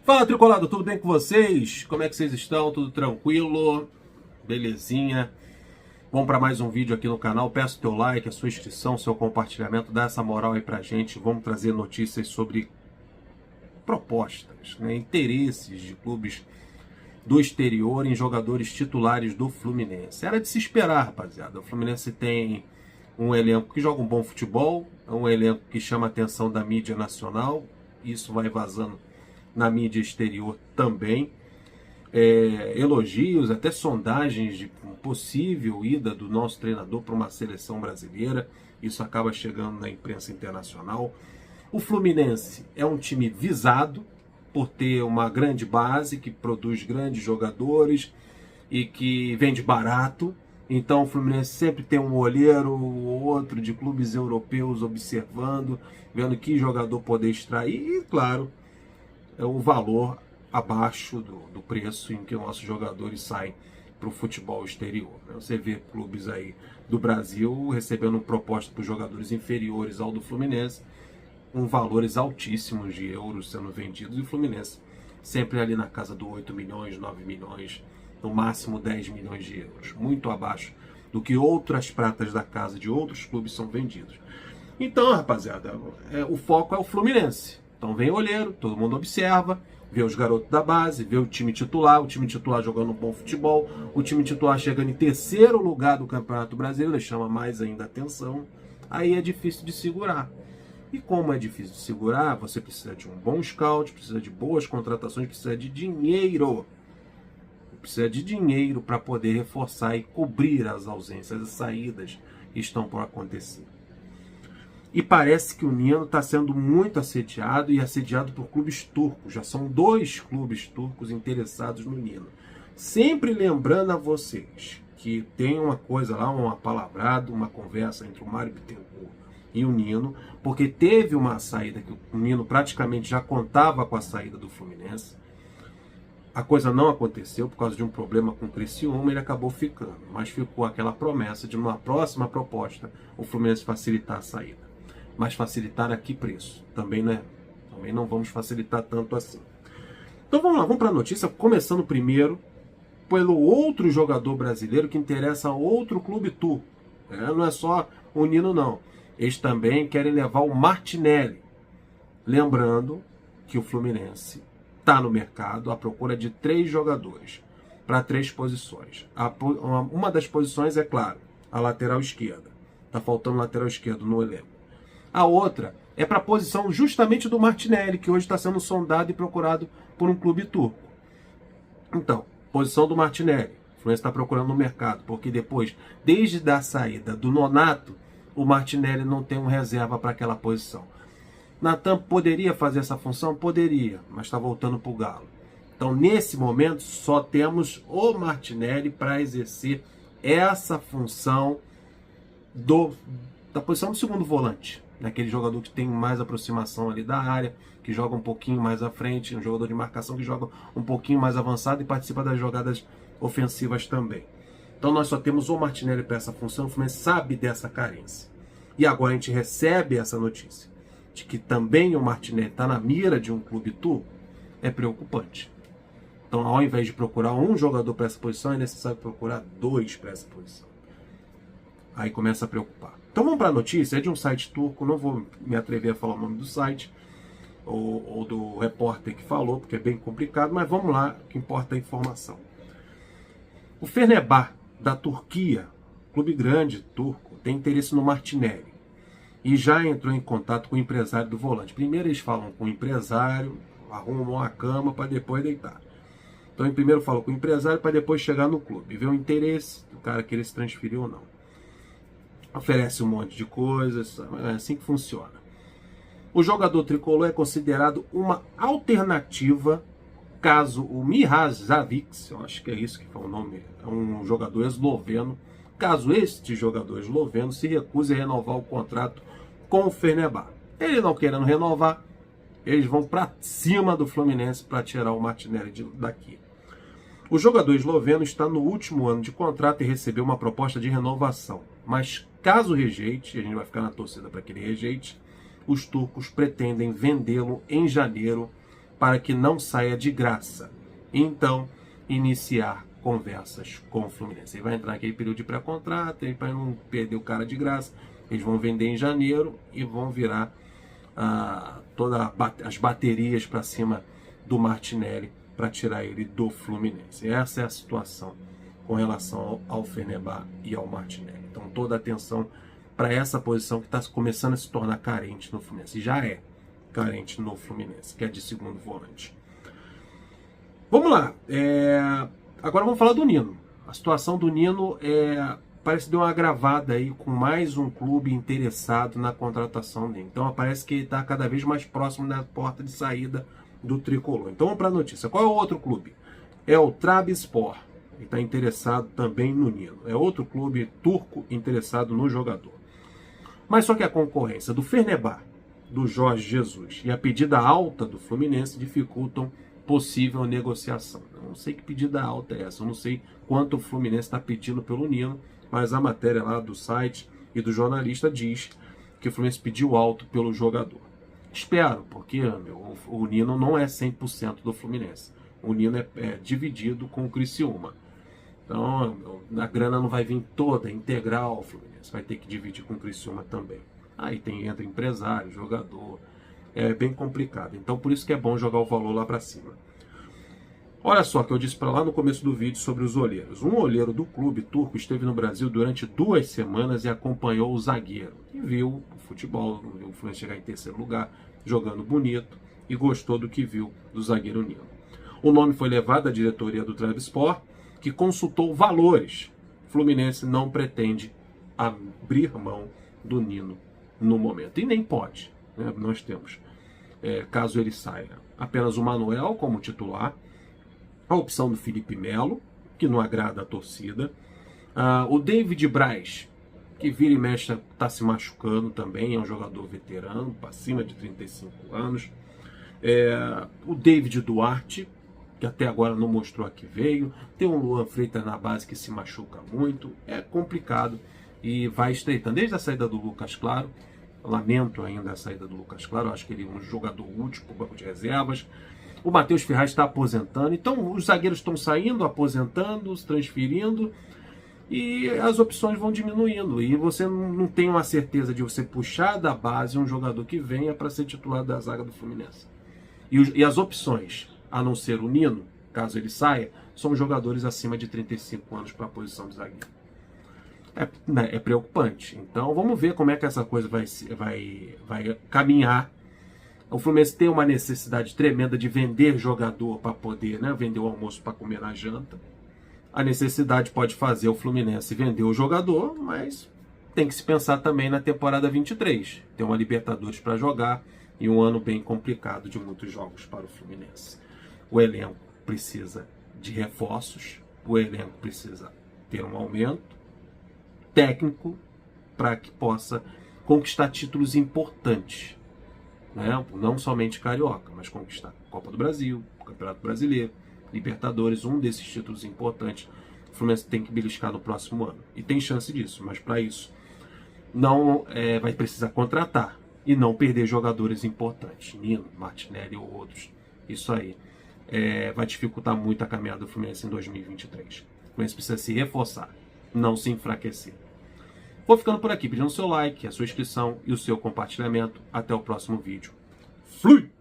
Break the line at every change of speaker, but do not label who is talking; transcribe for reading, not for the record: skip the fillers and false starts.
Fala, Tricolado, tudo bem com vocês? Como é que vocês estão? Tudo tranquilo? Belezinha? Vamos para mais um vídeo aqui no canal. Peço o teu like, a sua inscrição, seu compartilhamento, dá essa moral aí pra gente. Vamos trazer notícias sobre propostas, né? Interesses de clubes do exterior em jogadores titulares do Fluminense. Era de se esperar, rapaziada. O Fluminense tem um elenco que joga um bom futebol, é um elenco que chama a atenção da mídia nacional, isso vai vazando na mídia exterior também. Elogios, até sondagens de possível ida do nosso treinador para uma seleção brasileira, isso acaba chegando na imprensa internacional. O Fluminense é um time visado por ter uma grande base que produz grandes jogadores e que vende barato. Então o Fluminense sempre tem um olheiro ou outro de clubes europeus observando, vendo que jogador poder extrair e, claro, o valor abaixo do preço em que nossos jogadores saem para o futebol exterior. Você vê clubes aí do Brasil recebendo proposta para os jogadores inferiores ao do Fluminense, com valores altíssimos de euros sendo vendidos, e o Fluminense sempre ali na casa do 8 milhões, 9 milhões, no máximo 10 milhões de euros, muito abaixo do que outras pratas da casa de outros clubes são vendidos. Então, rapaziada, o foco é o Fluminense. Então vem olheiro, todo mundo observa, vê os garotos da base, vê o time titular jogando um bom futebol, o time titular chegando em terceiro lugar do Campeonato Brasileiro, chama mais ainda atenção, aí é difícil de segurar. E como é difícil de segurar, você precisa de um bom scout, precisa de boas contratações, precisa de dinheiro. Precisa de dinheiro para poder reforçar e cobrir as ausências, as saídas que estão por acontecer. E parece que o Nino está sendo muito assediado e assediado por clubes turcos. Já são 2 clubes turcos interessados no Nino. Sempre lembrando a vocês que tem uma coisa lá, um apalavrado, uma conversa entre o Mário Bittencourt e o Nino, porque teve uma saída que o Nino praticamente já contava com a saída do Fluminense. A coisa não aconteceu por causa de um problema com o Criciúma, ele acabou ficando. Mas ficou aquela promessa de numa próxima proposta o Fluminense facilitar a saída. Mas facilitar a que preço? Também não vamos facilitar tanto assim. Então vamos lá, vamos para a notícia, começando primeiro pelo outro jogador brasileiro que interessa a outro clube turco. Não é só o Nino, não. Eles também querem levar o Martinelli. Lembrando que o Fluminense está no mercado à procura de 3 jogadores para 3 posições. Uma das posições é, claro, a lateral esquerda. Está faltando lateral esquerdo no elenco. A outra é para a posição justamente do Martinelli, que hoje está sendo sondado e procurado por um clube turco. Então, posição do Martinelli. O Fluminense está procurando no mercado, porque depois, desde a saída do Nonato, o Martinelli não tem um reserva para aquela posição. Natan poderia fazer essa função? Poderia, mas está voltando para o Galo. Então, nesse momento, só temos o Martinelli para exercer essa função da posição do segundo volante. Aquele jogador que tem mais aproximação ali da área, que joga um pouquinho mais à frente, um jogador de marcação que joga um pouquinho mais avançado e participa das jogadas ofensivas também. Então nós só temos o Martinelli para essa função, o Fluminense sabe dessa carência. E agora a gente recebe essa notícia de que também o Martinelli está na mira de um clube turco, é preocupante. Então, ao invés de procurar um jogador para essa posição, é necessário procurar 2 para essa posição. Aí começa a preocupar. Então vamos para a notícia, é de um site turco, não vou me atrever a falar o nome do site, ou do repórter que falou, porque é bem complicado, mas vamos lá, o que importa é a informação. O Fenerbahçe, da Turquia, clube grande turco, tem interesse no Martinelli. E já entrou em contato com o empresário do volante. Primeiro eles falam com o empresário, arrumam a cama para depois deitar. Então primeiro falam com o empresário para depois chegar no clube, ver o interesse do cara querer se transferir ou não. Oferece um monte de coisas, é assim que funciona. O jogador tricolor é considerado uma alternativa caso o Mihažević, eu acho que é isso que foi o nome, é um jogador esloveno, caso este jogador esloveno se recuse a renovar o contrato com o Fenerbahçe. Ele não querendo renovar, eles vão para cima do Fluminense para tirar o Martinelli daqui. O jogador esloveno está no último ano de contrato e recebeu uma proposta de renovação. Mas caso rejeite, e a gente vai ficar na torcida para que ele rejeite, os turcos pretendem vendê-lo em janeiro para que não saia de graça. Então, iniciar conversas com o Fluminense. Ele vai entrar aquele período de pré-contrato, para não perder o cara de graça. Eles vão vender em janeiro e vão virar todas as baterias para cima do Martinelli para tirar ele do Fluminense. Essa é a situação com relação ao Fenerbahçe e ao Martinelli. Então toda a atenção para essa posição que está começando a se tornar carente no Fluminense. E já é carente no Fluminense, que é de segundo volante. Vamos lá. Agora vamos falar do Nino. A situação do Nino parece que deu uma agravada aí com mais um clube interessado na contratação dele. Então parece que ele está cada vez mais próximo da porta de saída do tricolor. Então vamos para a notícia. Qual é o outro clube? É o Trabzonspor. Ele está interessado também no Nino. É outro clube turco interessado no jogador. Mas só que a concorrência do Fenerbahçe, do Jorge Jesus e a pedida alta do Fluminense dificultam possível negociação. Eu não sei que pedida alta é essa. Eu não sei quanto o Fluminense está pedindo pelo Nino, mas a matéria lá do site e do jornalista diz que o Fluminense pediu alto pelo jogador. Espero, porque o Nino não é 100% do Fluminense. O Nino é dividido com o Criciúma. Então, a grana não vai vir toda, integral ao Fluminense. Vai ter que dividir com o Criciúma também. Aí entra empresário, jogador. É bem complicado. Então, por isso que é bom jogar o valor lá para cima. Olha só que eu disse para lá no começo do vídeo sobre os olheiros. Um olheiro do clube turco esteve no Brasil durante 2 semanas e acompanhou o zagueiro. E viu o futebol, viu o Fluminense chegar em terceiro lugar, jogando bonito, e gostou do que viu do zagueiro Nino. O nome foi levado à diretoria do Trabzonspor, que consultou valores. O Fluminense não pretende abrir mão do Nino no momento. E nem pode. Né? Nós temos, caso ele saia, apenas o Manuel como titular, a opção do Felipe Melo, que não agrada a torcida, o David Braz, que vira e mexe está se machucando também, é um jogador veterano, acima de 35 anos, o David Duarte, que até agora não mostrou a que veio, tem um Luan Freitas na base que se machuca muito, é complicado e vai estreitando. Desde a saída do Lucas Claro, lamento ainda a saída do Lucas Claro, acho que ele é um jogador útil para o banco de reservas. O Matheus Ferraz está aposentando, então os zagueiros estão saindo, aposentando, se transferindo e as opções vão diminuindo. E você não tem uma certeza de você puxar da base um jogador que venha para ser titular da zaga do Fluminense. E as opções, a não ser o Nino, caso ele saia, são jogadores acima de 35 anos para a posição de zagueiro. É preocupante. Então vamos ver como é que essa coisa vai caminhar. O Fluminense tem uma necessidade tremenda de vender jogador para poder, vender o almoço para comer na janta. A necessidade pode fazer o Fluminense vender o jogador, mas tem que se pensar também na temporada 23. Tem uma Libertadores para jogar e um ano bem complicado de muitos jogos para o Fluminense. O elenco precisa de reforços, o elenco precisa ter um aumento técnico para que possa conquistar títulos importantes. Não somente Carioca, mas conquistar Copa do Brasil, Campeonato Brasileiro, Libertadores, um desses títulos importantes. O Fluminense tem que beliscar no próximo ano. E tem chance disso, mas para isso não vai precisar contratar e não perder jogadores importantes. Nino, Martinelli ou outros. Isso aí vai dificultar muito a caminhada do Fluminense em 2023. O Fluminense precisa se reforçar, não se enfraquecer. Vou ficando por aqui, pedindo o seu like, a sua inscrição e o seu compartilhamento. Até o próximo vídeo. Fui!